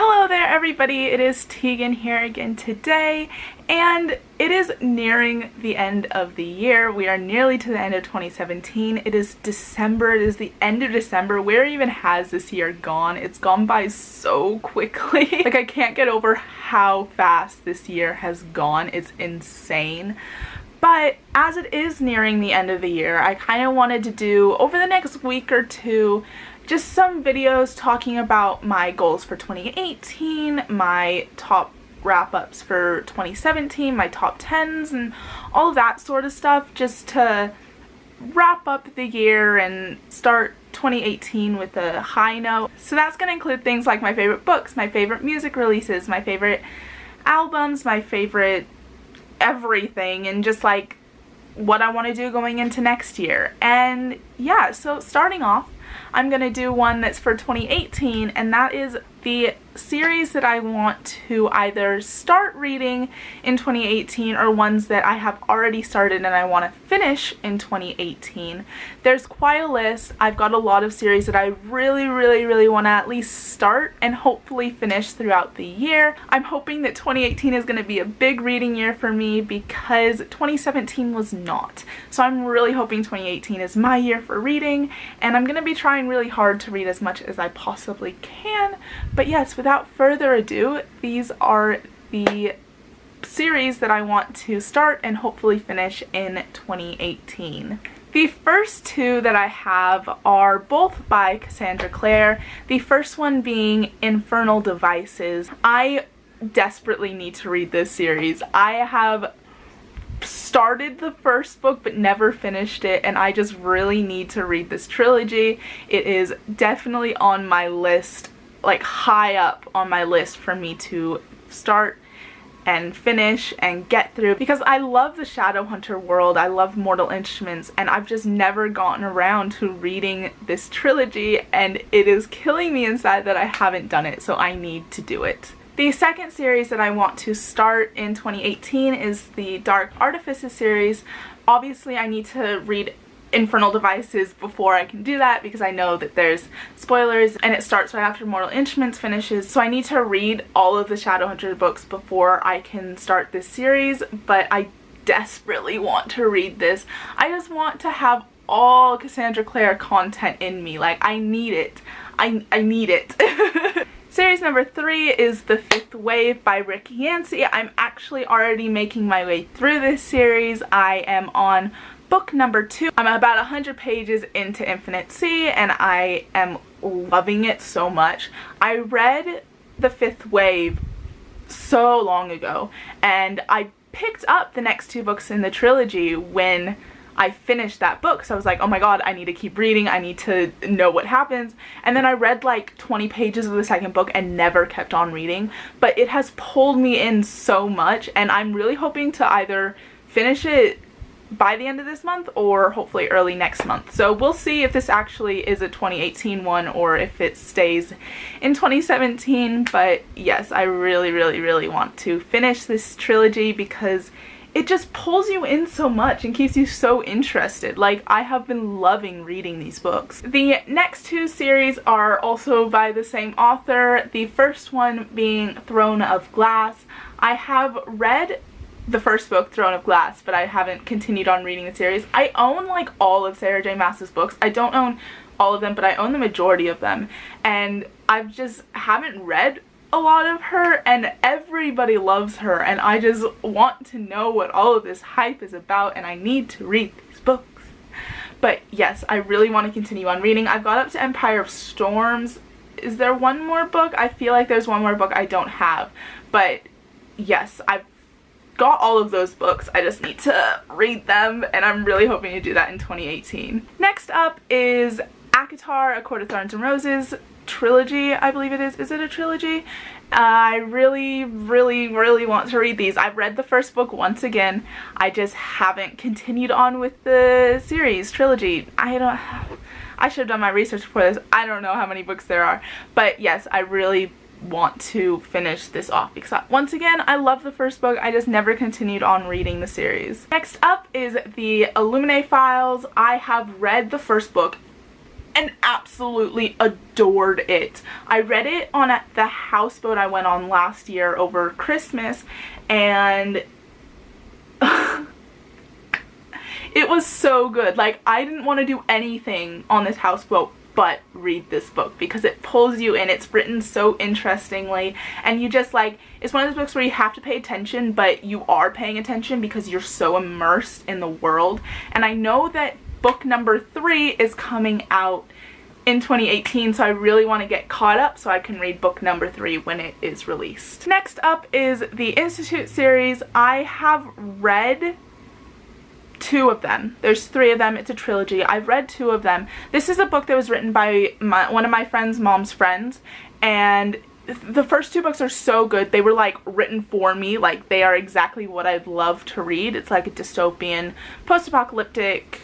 Hello there everybody, it is Tegan here again today, and it is nearing the end of the year. We are nearly to the end of 2017. It is December, it is the end of December. Where even has this year gone? It's gone by so quickly. Like, I can't get over how fast this year has gone. It's insane. But as it is nearing the end of the year, I kind of wanted to do, over the next week or two, just some videos talking about my goals for 2018, my top wrap-ups for 2017, my top 10s, and all that sort of stuff, just to wrap up the year and start 2018 with a high note. So that's going to include things like my favorite books, my favorite music releases, my favorite albums, my favorite everything, and just like what I want to do going into next year. And yeah, so starting off, I'm going to do one that's for 2018, and that is the series that I want to either start reading in 2018 or ones that I have already started and I want to finish in 2018. There's quite a list. I've got a lot of series that I really want to at least start and hopefully finish throughout the year. I'm hoping that 2018 is going to be a big reading year for me because 2017 was not. So I'm really hoping 2018 is my year for reading, and I'm going to be trying really hard to read as much as I possibly can. But yes, without further ado, these are the series that I want to start and hopefully finish in 2018. The first two that I have are both by Cassandra Clare, the first one being Infernal Devices. I desperately need to read this series. I have started the first book but never finished it, and I just really need to read this trilogy. It is definitely on my list, like high up on my list for me to start and finish and get through, because I love the Shadowhunter world, I love Mortal Instruments, and I've just never gotten around to reading this trilogy, and it is killing me inside that I haven't done it, so I need to do it. The second series that I want to start in 2018 is the Dark Artifices series. Obviously I need to read Infernal Devices before I can do that because I know that there's spoilers and it starts right after Mortal Instruments finishes, so I need to read all of the Shadowhunter books before I can start this series. But I desperately want to read this. I just want to have all Cassandra Clare content in me. Like, I need it. I need it. Series number 3 is The Fifth Wave by Rick Yancey. I'm actually already making my way through this series. I am on book number 2. I'm about 100 pages into Infinite Sea and I am loving it so much. I read The Fifth Wave so long ago, and I picked up the next 2 books in the trilogy when I finished that book, so I was like, oh my god, I need to keep reading, I need to know what happens. And then I read like 20 pages of the second book and never kept on reading, but it has pulled me in so much, and I'm really hoping to either finish it by the end of this month or hopefully early next month. So we'll see if this actually is a 2018 one or if it stays in 2017. But yes, I really want to finish this trilogy because it just pulls you in so much and keeps you so interested. Like, I have been loving reading these books. The next 2 series are also by the same author, the first one being Throne of Glass. I have read the first book, Throne of Glass, but I haven't continued on reading the series. I own like all of Sarah J Maas's books. I don't own all of them, but I own the majority of them, and I've just haven't read a lot of her, and everybody loves her, and I just want to know what all of this hype is about, and I need to read these books. But yes, I really want to continue on reading. I've got up to Empire of Storms. Is there one more book? I feel like there's one more book I don't have, but yes, I've got all of those books. I just need to read them, and I'm really hoping to do that in 2018. Next up is ACOTAR, A Court of Thorns and Roses trilogy, I believe it is. Is it a trilogy? I really want to read these. I've read the first book once again. I just haven't continued on with the series trilogy. I should have done my research before this. I don't know how many books there are, but yes, I really want to finish this off because once again, I love the first book. I just never continued on reading the series. Next up is the Illuminae Files. I have read the first book and absolutely adored it. I read it on the houseboat I went on last year over Christmas, and it was so good. Like, I didn't want to do anything on this houseboat but read this book because it pulls you in. It's written so interestingly, and you just, like, it's one of those books where you have to pay attention, but you are paying attention because you're so immersed in the world. And I know that book number 3 is coming out in 2018, so I really want to get caught up so I can read book number 3 when it is released. Next up is the Institute series. I have read 2 of them. There's 3 of them. It's a trilogy. I've read 2 of them. This is a book that was written by one of my friend's mom's friends, and the first 2 books are so good. They were like written for me. Like, they are exactly what I'd love to read. It's like a dystopian, post-apocalyptic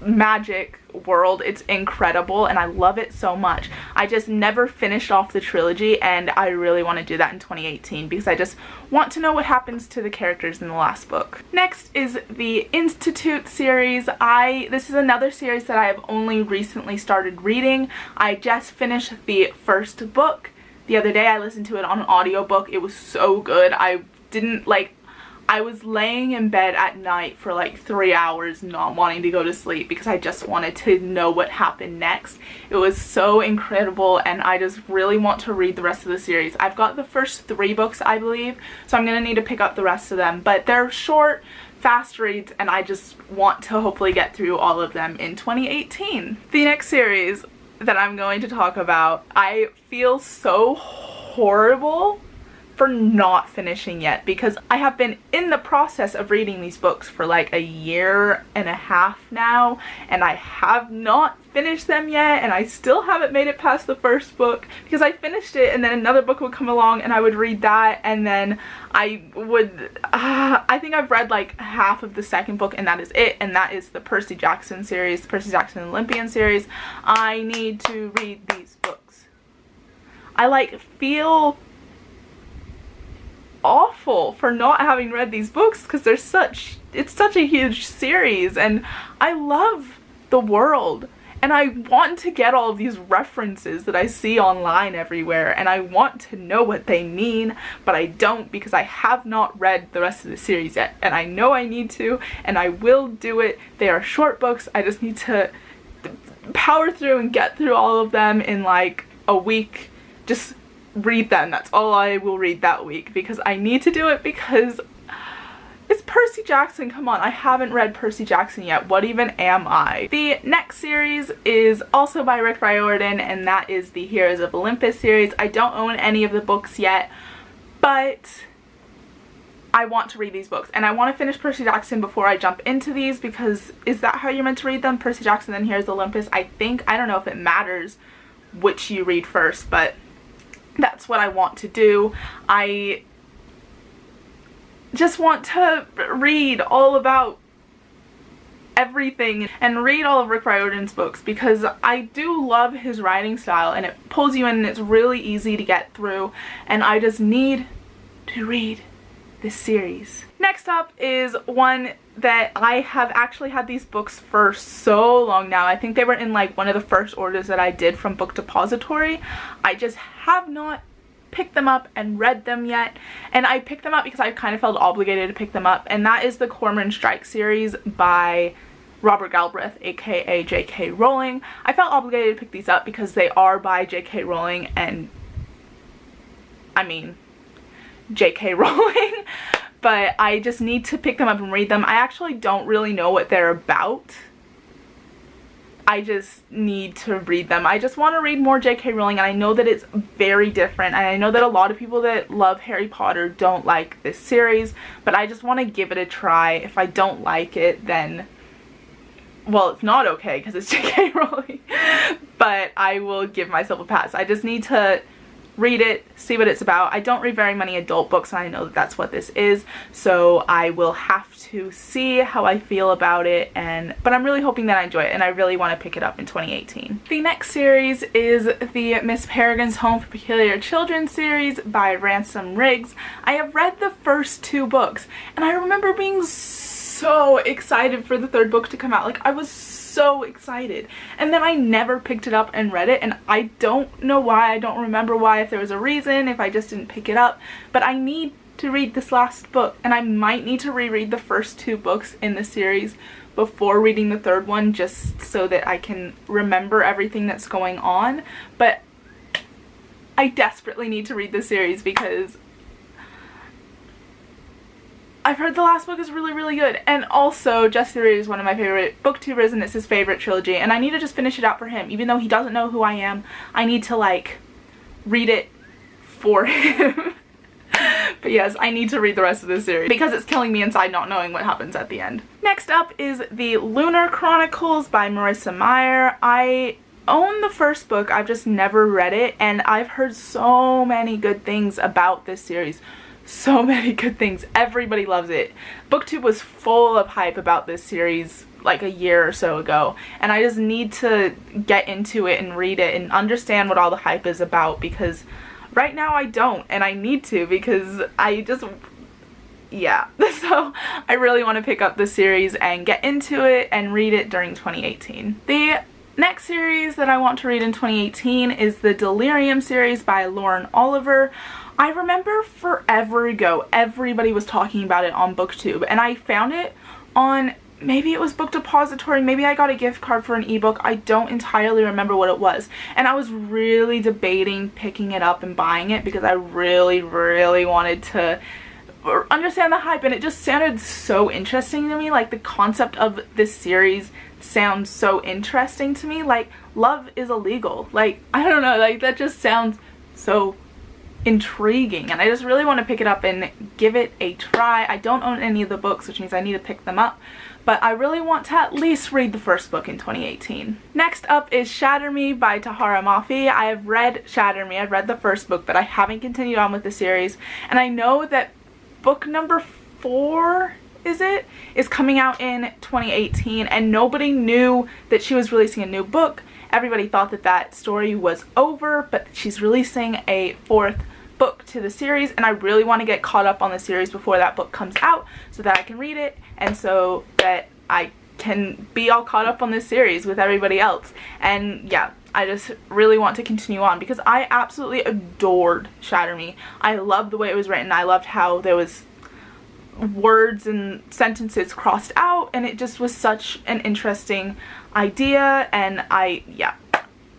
magic world. It's incredible and I love it so much. I just never finished off the trilogy, and I really want to do that in 2018 because I just want to know what happens to the characters in the last book. Next is the Institute series. This is another series that I have only recently started reading. I just finished the first book the other day. I listened to it on an audiobook. It was so good. I was laying in bed at night for like 3 hours not wanting to go to sleep because I just wanted to know what happened next. It was so incredible, and I just really want to read the rest of the series. I've got the first 3 books, I believe, so I'm going to need to pick up the rest of them. But they're short, fast reads, and I just want to hopefully get through all of them in 2018. The next series that I'm going to talk about, I feel so horrible for not finishing yet because I have been in the process of reading these books for like a year and a half now, and I have not finished them yet, and I still haven't made it past the first book because I finished it and then another book would come along and I would read that, and then I think I've read like half of the second book and that is it, and that is the Percy Jackson series, the Percy Jackson Olympian series. I need to read these books. I like feel awful for not having read these books because it's such a huge series, and I love the world, and I want to get all of these references that I see online everywhere, and I want to know what they mean, but I don't because I have not read the rest of the series yet, and I know I need to, and I will do it. They are short books. I just need to power through and get through all of them in like a week. Just read them. That's all I will read that week because I need to do it because it's Percy Jackson. Come on, I haven't read Percy Jackson yet. What even am I? The next series is also by Rick Riordan, and that is the Heroes of Olympus series. I don't own any of the books yet, but I want to read these books, and I want to finish Percy Jackson before I jump into these because is that how you're meant to read them? Percy Jackson, then Heroes of Olympus? I don't know if it matters which you read first, but that's what I want to do. I just want to read all about everything and read all of Rick Riordan's books because I do love his writing style, and it pulls you in and it's really easy to get through, and I just need to read this series. Next up is one that I have actually had these books for so long now. I think they were in like one of the first orders that I did from Book Depository. I just have not picked them up and read them yet, and I picked them up because I kind of felt obligated to pick them up, and that is the Cormoran Strike series by Robert Galbraith, aka J.K. Rowling. I felt obligated to pick these up because they are by J.K. Rowling, and I mean J.K. Rowling, but I just need to pick them up and read them. I actually don't really know what they're about. I just need to read them. I just want to read more J.K. Rowling, and I know that it's very different, and I know that a lot of people that love Harry Potter don't like this series, but I just want to give it a try. If I don't like it, then, well, it's not okay because it's J.K. Rowling, but I will give myself a pass. I just need to read it, see what it's about. I don't read very many adult books, and I know that that's what this is, so I will have to see how I feel about it, but I'm really hoping that I enjoy it, and I really want to pick it up in 2018. The next series is the Miss Peregrine's Home for Peculiar Children series by Ransom Riggs. I have read the first 2 books, and I remember being so excited for the 3rd book to come out. Like, I was so excited. And then I never picked it up and read it, and I don't know why. I don't remember why, if there was a reason, if I just didn't pick it up. But I need to read this last book, and I might need to reread the first 2 books in the series before reading the 3rd one, just so that I can remember everything that's going on. But I desperately need to read this series because I've heard the last book is really, really good. And also, Jesse Reed is one of my favorite booktubers, and it's his favorite trilogy, and I need to just finish it out for him. Even though he doesn't know who I am, I need to, like, read it for him. But yes, I need to read the rest of this series because it's killing me inside not knowing what happens at the end. Next up is The Lunar Chronicles by Marissa Meyer. I own the first book, I've just never read it, and I've heard so many good things about this series. So many good things. Everybody loves it. BookTube was full of hype about this series like a year or so ago, and I just need to get into it and read it and understand what all the hype is about, because right now I don't, and I need to, because I just, yeah. So I really want to pick up the series and get into it and read it during 2018. The next series that I want to read in 2018 is the Delirium series by Lauren Oliver. I remember forever ago everybody was talking about it on BookTube, and I found it on, maybe it was Book Depository, maybe I got a gift card for an ebook, I don't entirely remember what it was, and I was really debating picking it up and buying it because I really, really wanted to understand the hype, and it just sounded so interesting to me. Like, the concept of this series sounds so interesting to me. Like, love is illegal. Like, I don't know, like, that just sounds so intriguing, and I just really want to pick it up and give it a try. I don't own any of the books, which means I need to pick them up, but I really want to at least read the first book in 2018. Next up is Shatter Me by Tahereh Mafi. I have read Shatter Me, I've read the first book, but I haven't continued on with the series, and I know that book number 4 is coming out in 2018, and nobody knew that she was releasing a new book. Everybody thought that that story was over, but she's releasing a 4th book to the series, and I really want to get caught up on the series before that book comes out so that I can read it, and so that I can be all caught up on this series with everybody else. And yeah, I just really want to continue on because I absolutely adored Shatter Me. I loved the way it was written. I loved how there was words and sentences crossed out, and it just was such an interesting idea, and I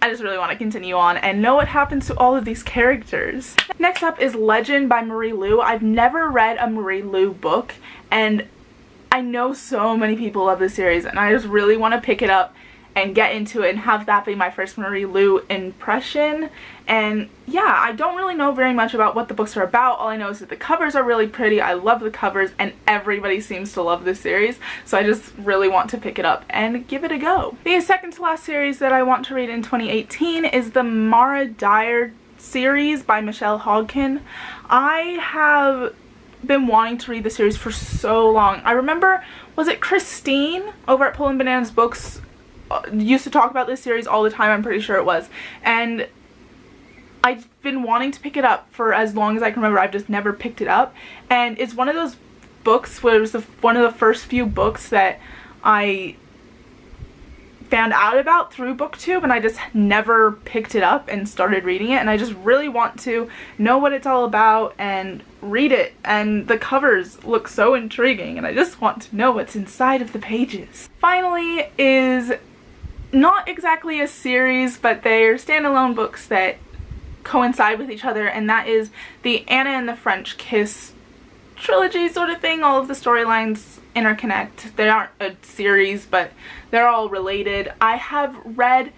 just really want to continue on and know what happens to all of these characters. Next up is Legend by Marie Lu. I've never read a Marie Lu book, and I know so many people love this series, and I just really want to pick it up and get into it and have that be my first Marie Lu impression. And yeah, I don't really know very much about what the books are about. All I know is that the covers are really pretty. I love the covers, and everybody seems to love this series, so I just really want to pick it up and give it a go. The second to last series that I want to read in 2018 is the Mara Dyer series by Michelle Hodgkin. I have been wanting to read the series for so long. I remember, was it Christine over at Pullin' Bananas Books used to talk about this series all the time, I'm pretty sure it was, and I've been wanting to pick it up for as long as I can remember. I've just never picked it up, and it's one of those books where it was one of the first few books that I found out about through BookTube, and I just never picked it up and started reading it, and I just really want to know what it's all about and read it, and the covers look so intriguing, and I just want to know what's inside of the pages. Finally is not exactly a series, but they're standalone books that coincide with each other, and that is the Anna and the French Kiss trilogy sort of thing. All of the storylines interconnect. They aren't a series, but they're all related. I have read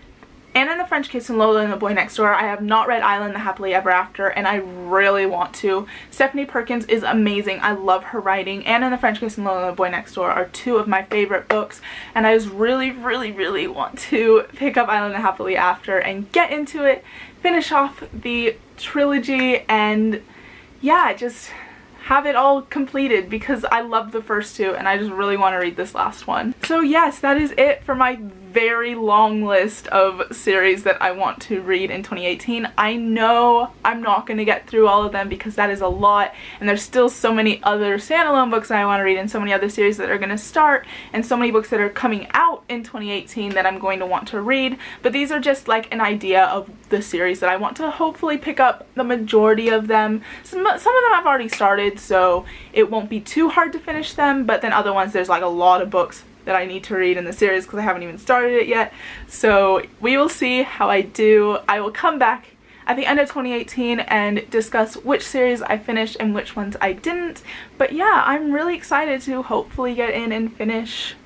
Anna and the French Kiss and Lola and the Boy Next Door. I have not read Isla and the Happily Ever After, and I really want to. Stephanie Perkins is amazing. I love her writing. Anna and the French Kiss and Lola and the Boy Next Door are 2 of my favorite books, and I just really, really, really want to pick up Isla and the Happily After and get into it, finish off the trilogy, and yeah, just have it all completed because I love the first 2 and I just really want to read this last one. So yes, that is it for my very long list of series that I want to read in 2018. I know I'm not going to get through all of them because that is a lot, and there's still so many other standalone books that I want to read and so many other series that are going to start and so many books that are coming out in 2018 that I'm going to want to read. But these are just like an idea of the series that I want to hopefully pick up the majority of them. Some of them I've already started, so it won't be too hard to finish them, but then other ones there's like a lot of books that I need to read in the series because I haven't even started it yet. So we will see how I do. I will come back at the end of 2018 and discuss which series I finished and which ones I didn't. But yeah, I'm really excited to hopefully get in and finish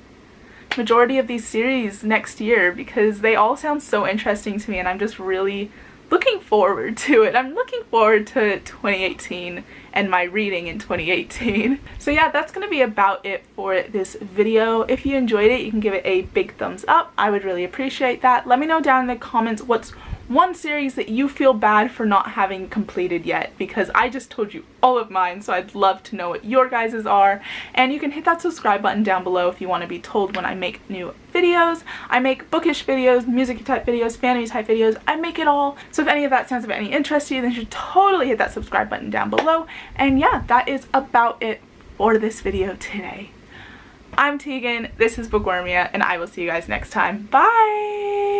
majority of these series next year because they all sound so interesting to me, and I'm just really looking forward to it. I'm looking forward to 2018 and my reading in 2018. So yeah, that's gonna be about it for this video. If you enjoyed it, you can give it a big thumbs up. I would really appreciate that. Let me know down in the comments what's one series that you feel bad for not having completed yet, because I just told you all of mine, so I'd love to know what your guys's are. And you can hit that subscribe button down below if you want to be told when I make new videos. I make bookish videos, music type videos, fantasy type videos. I make it all. So if any of that sounds of any interest to you, then you should totally hit that subscribe button down below. And yeah, that is about it for this video today. I'm Tegan, this is Bookwormia, and I will see you guys next time. Bye!